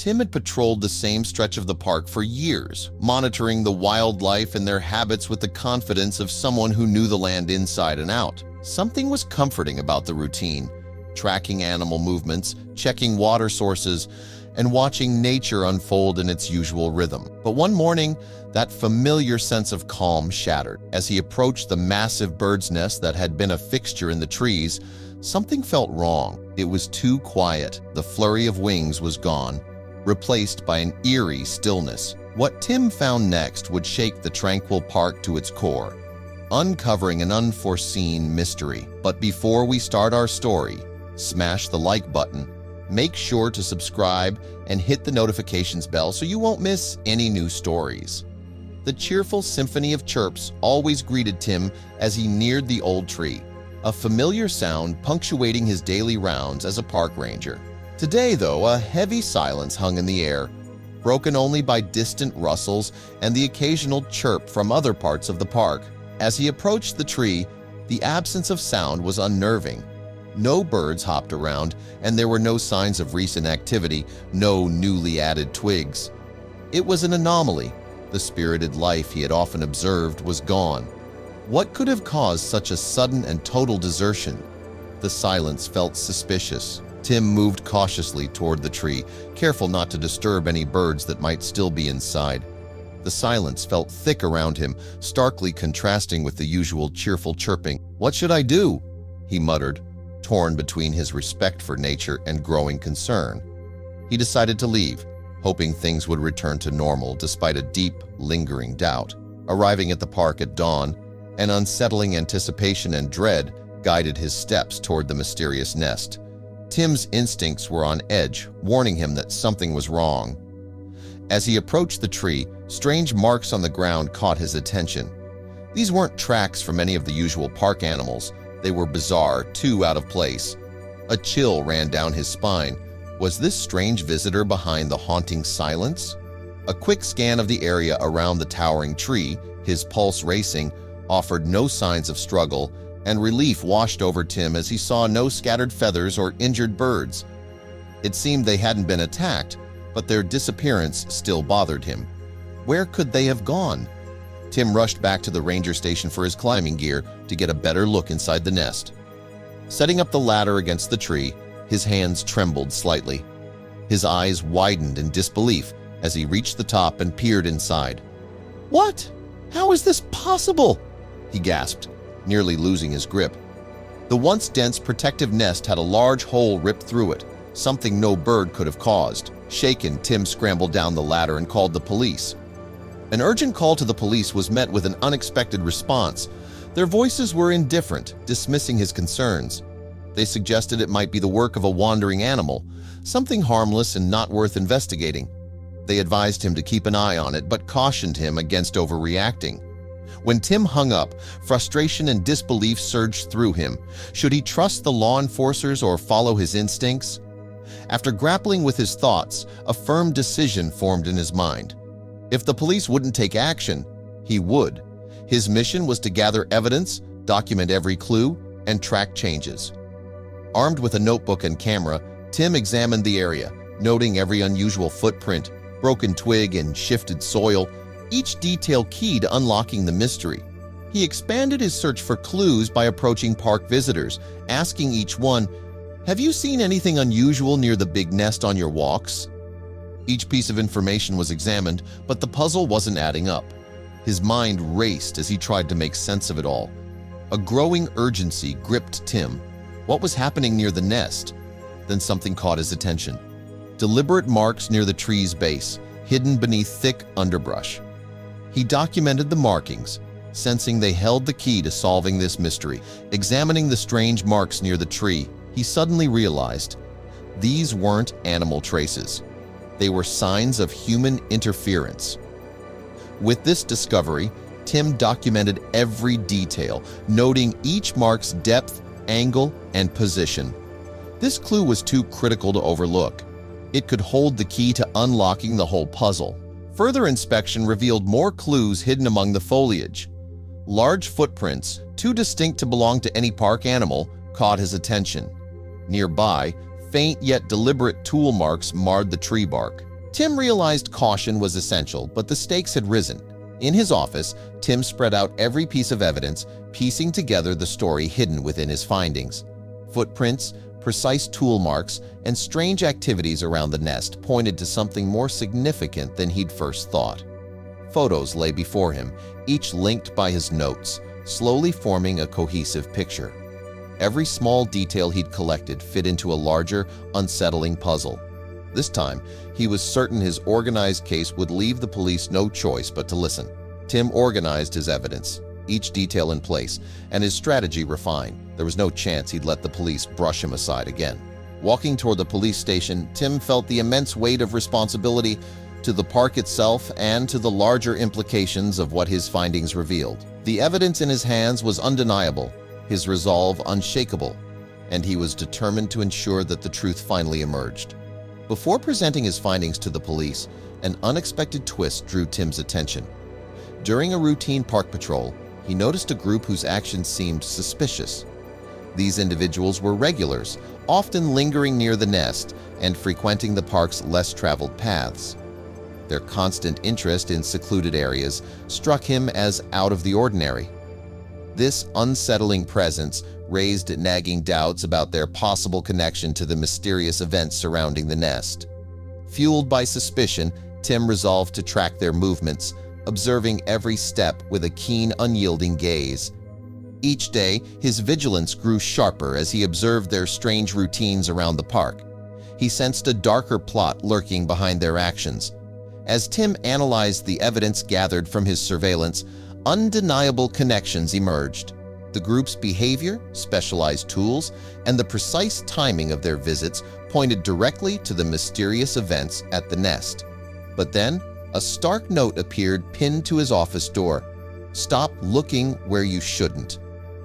Tim had patrolled the same stretch of the park for years, monitoring the wildlife and their habits with the confidence of someone who knew the land inside and out. Something was comforting about the routine, tracking animal movements, checking water sources, and watching nature unfold in its usual rhythm. But one morning, that familiar sense of calm shattered. As he approached the massive bird's nest that had been a fixture in the trees, something felt wrong. It was too quiet. The flurry of wings was gone, replaced by an eerie stillness. What Tim found next would shake the tranquil park to its core, uncovering an unforeseen mystery. But before we start our story, smash the like button, make sure to subscribe, and hit the notifications bell so you won't miss any new stories. The cheerful symphony of chirps always greeted Tim as he neared the old tree, a familiar sound punctuating his daily rounds as a park ranger. Today, though, a heavy silence hung in the air, broken only by distant rustles and the occasional chirp from other parts of the park. As he approached the tree, the absence of sound was unnerving. No birds hopped around, and there were no signs of recent activity, no newly added twigs. It was an anomaly. The spirited life he had often observed was gone. What could have caused such a sudden and total desertion? The silence felt suspicious. Tim moved cautiously toward the tree, careful not to disturb any birds that might still be inside. The silence felt thick around him, starkly contrasting with the usual cheerful chirping. "What should I do?" he muttered, torn between his respect for nature and growing concern. He decided to leave, hoping things would return to normal despite a deep, lingering doubt. Arriving at the park at dawn, an unsettling anticipation and dread guided his steps toward the mysterious nest. Tim's instincts were on edge, warning him that something was wrong. As he approached the tree, strange marks on the ground caught his attention. These weren't tracks from any of the usual park animals. They were bizarre, too out of place. A chill ran down his spine. Was this strange visitor behind the haunting silence? A quick scan of the area around the towering tree, his pulse racing, offered no signs of struggle, and relief washed over Tim as he saw no scattered feathers or injured birds. It seemed they hadn't been attacked, but their disappearance still bothered him. Where could they have gone? Tim rushed back to the ranger station for his climbing gear to get a better look inside the nest. Setting up the ladder against the tree, his hands trembled slightly. His eyes widened in disbelief as he reached the top and peered inside. "What? How is this possible?" he gasped, nearly losing his grip. The once dense protective nest had a large hole ripped through it, something no bird could have caused. Shaken, Tim scrambled down the ladder and called the police. An urgent call to the police was met with an unexpected response. Their voices were indifferent, dismissing his concerns. They suggested it might be the work of a wandering animal, something harmless and not worth investigating. They advised him to keep an eye on it, but cautioned him against overreacting. When Tim hung up, frustration and disbelief surged through him. Should he trust the law enforcers or follow his instincts? After grappling with his thoughts, a firm decision formed in his mind. If the police wouldn't take action, he would. His mission was to gather evidence, document every clue, and track changes. Armed with a notebook and camera, Tim examined the area, noting every unusual footprint, broken twig, and shifted soil, each detail key to unlocking the mystery. He expanded his search for clues by approaching park visitors, asking each one, "Have you seen anything unusual near the big nest on your walks?" Each piece of information was examined, but the puzzle wasn't adding up. His mind raced as he tried to make sense of it all. A growing urgency gripped Tim. What was happening near the nest? Then something caught his attention. Deliberate marks near the tree's base, hidden beneath thick underbrush. He documented the markings, sensing they held the key to solving this mystery. Examining the strange marks near the tree, he suddenly realized these weren't animal traces. They were signs of human interference. With this discovery, Tim documented every detail, noting each mark's depth, angle, and position. This clue was too critical to overlook. It could hold the key to unlocking the whole puzzle. Further inspection revealed more clues hidden among the foliage. Large footprints, too distinct to belong to any park animal, caught his attention. Nearby, faint yet deliberate tool marks marred the tree bark. Tim realized caution was essential, but the stakes had risen. In his office, Tim spread out every piece of evidence, piecing together the story hidden within his findings. Footprints, precise tool marks, and strange activities around the nest pointed to something more significant than he'd first thought. Photos lay before him, each linked by his notes, slowly forming a cohesive picture. Every small detail he'd collected fit into a larger, unsettling puzzle. This time, he was certain his organized case would leave the police no choice but to listen. Tim organized his evidence, each detail in place, and his strategy refined. There was no chance he'd let the police brush him aside again. Walking toward the police station, Tim felt the immense weight of responsibility to the park itself and to the larger implications of what his findings revealed. The evidence in his hands was undeniable, his resolve unshakable, and he was determined to ensure that the truth finally emerged. Before presenting his findings to the police, an unexpected twist drew Tim's attention. During a routine park patrol, he noticed a group whose actions seemed suspicious. These individuals were regulars, often lingering near the nest and frequenting the park's less traveled paths. Their constant interest in secluded areas struck him as out of the ordinary. This unsettling presence raised nagging doubts about their possible connection to the mysterious events surrounding the nest. Fueled by suspicion, Tim resolved to track their movements, observing every step with a keen, unyielding gaze. Each day, his vigilance grew sharper as he observed their strange routines around the park. He sensed a darker plot lurking behind their actions. As Tim analyzed the evidence gathered from his surveillance, undeniable connections emerged. The group's behavior, specialized tools, and the precise timing of their visits pointed directly to the mysterious events at the nest. But then, a stark note appeared pinned to his office door. "Stop looking where you shouldn't."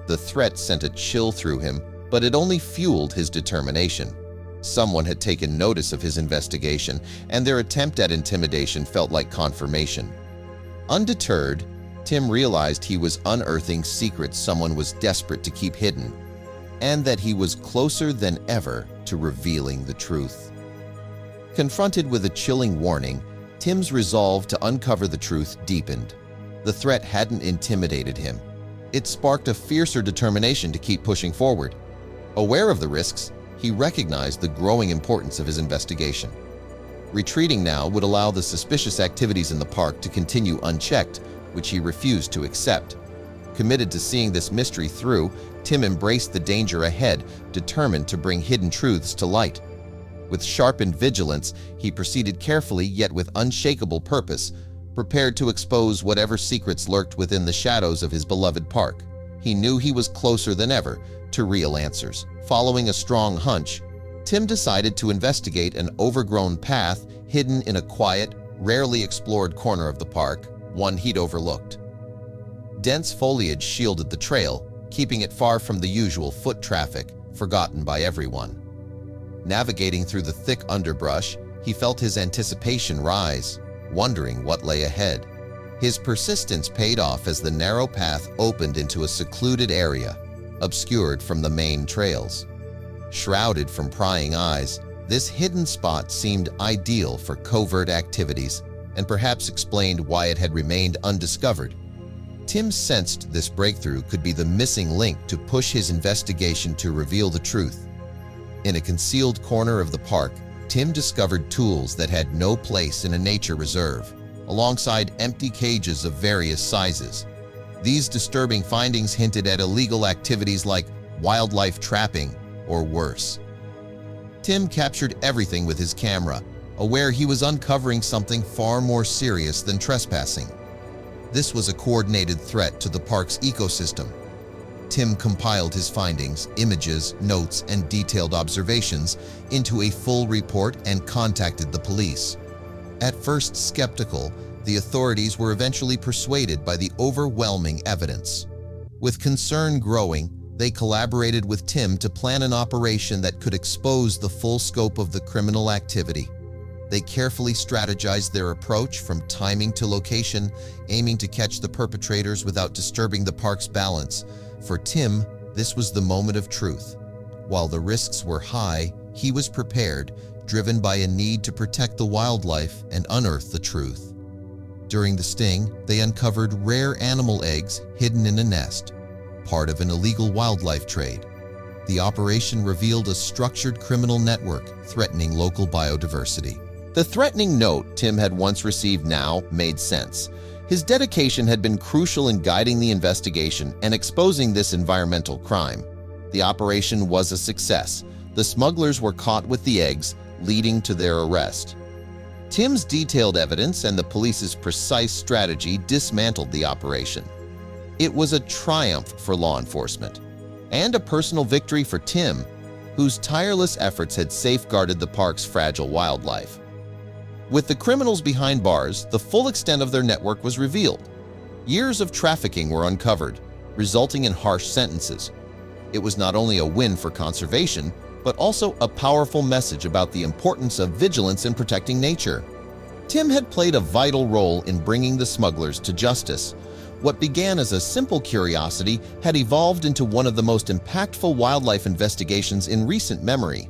The threat sent a chill through him, but it only fueled his determination. Someone had taken notice of his investigation, and their attempt at intimidation felt like confirmation. Undeterred, Tim realized he was unearthing secrets someone was desperate to keep hidden, and that he was closer than ever to revealing the truth. Confronted with a chilling warning, Tim's resolve to uncover the truth deepened. The threat hadn't intimidated him. It sparked a fiercer determination to keep pushing forward. Aware of the risks, he recognized the growing importance of his investigation. Retreating now would allow the suspicious activities in the park to continue unchecked, which he refused to accept. Committed to seeing this mystery through, Tim embraced the danger ahead, determined to bring hidden truths to light. With sharpened vigilance, he proceeded carefully yet with unshakable purpose, prepared to expose whatever secrets lurked within the shadows of his beloved park. He knew he was closer than ever to real answers. Following a strong hunch, Tim decided to investigate an overgrown path hidden in a quiet, rarely explored corner of the park, one he'd overlooked. Dense foliage shielded the trail, keeping it far from the usual foot traffic, forgotten by everyone. Navigating through the thick underbrush, he felt his anticipation rise, wondering what lay ahead. His persistence paid off as the narrow path opened into a secluded area, obscured from the main trails. Shrouded from prying eyes, this hidden spot seemed ideal for covert activities, and perhaps explained why it had remained undiscovered. Tim sensed this breakthrough could be the missing link to push his investigation to reveal the truth. In a concealed corner of the park, Tim discovered tools that had no place in a nature reserve, alongside empty cages of various sizes. These disturbing findings hinted at illegal activities like wildlife trapping or worse. Tim captured everything with his camera, aware he was uncovering something far more serious than trespassing. This was a coordinated threat to the park's ecosystem. Tim compiled his findings, images, notes, and detailed observations into a full report and contacted the police. At first skeptical, the authorities were eventually persuaded by the overwhelming evidence. With concern growing, they collaborated with Tim to plan an operation that could expose the full scope of the criminal activity. They carefully strategized their approach from timing to location, aiming to catch the perpetrators without disturbing the park's balance. For Tim, this was the moment of truth. While the risks were high, he was prepared, driven by a need to protect the wildlife and unearth the truth. During the sting, they uncovered rare animal eggs hidden in a nest, part of an illegal wildlife trade. The operation revealed a structured criminal network threatening local biodiversity. The threatening note Tim had once received now made sense. His dedication had been crucial in guiding the investigation and exposing this environmental crime. The operation was a success. The smugglers were caught with the eggs, leading to their arrest. Tim's detailed evidence and the police's precise strategy dismantled the operation. It was a triumph for law enforcement, and a personal victory for Tim, whose tireless efforts had safeguarded the park's fragile wildlife. With the criminals behind bars, the full extent of their network was revealed. Years of trafficking were uncovered, resulting in harsh sentences. It was not only a win for conservation, but also a powerful message about the importance of vigilance in protecting nature. Tim had played a vital role in bringing the smugglers to justice. What began as a simple curiosity had evolved into one of the most impactful wildlife investigations in recent memory.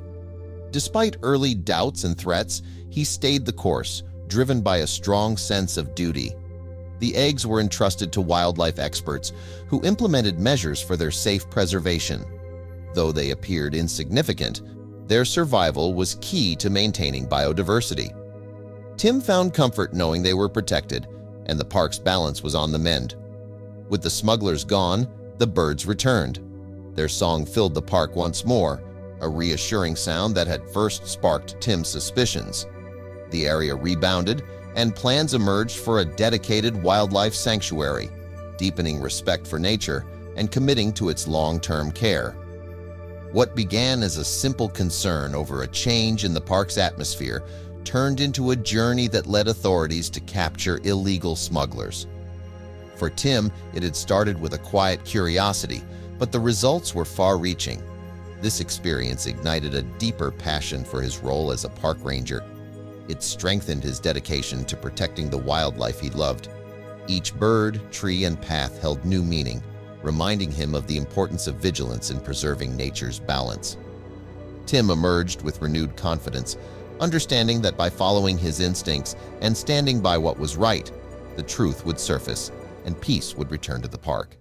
Despite early doubts and threats, he stayed the course, driven by a strong sense of duty. The eggs were entrusted to wildlife experts who implemented measures for their safe preservation. Though they appeared insignificant, their survival was key to maintaining biodiversity. Tim found comfort knowing they were protected, and the park's balance was on the mend. With the smugglers gone, the birds returned. Their song filled the park once more, a reassuring sound that had first sparked Tim's suspicions. The area rebounded, and plans emerged for a dedicated wildlife sanctuary, deepening respect for nature and committing to its long-term care. What began as a simple concern over a change in the park's atmosphere turned into a journey that led authorities to capture illegal smugglers. For Tim, it had started with a quiet curiosity, but the results were far-reaching. This experience ignited a deeper passion for his role as a park ranger. It strengthened his dedication to protecting the wildlife he loved. Each bird, tree, and path held new meaning, reminding him of the importance of vigilance in preserving nature's balance. Tim emerged with renewed confidence, understanding that by following his instincts and standing by what was right, the truth would surface and peace would return to the park.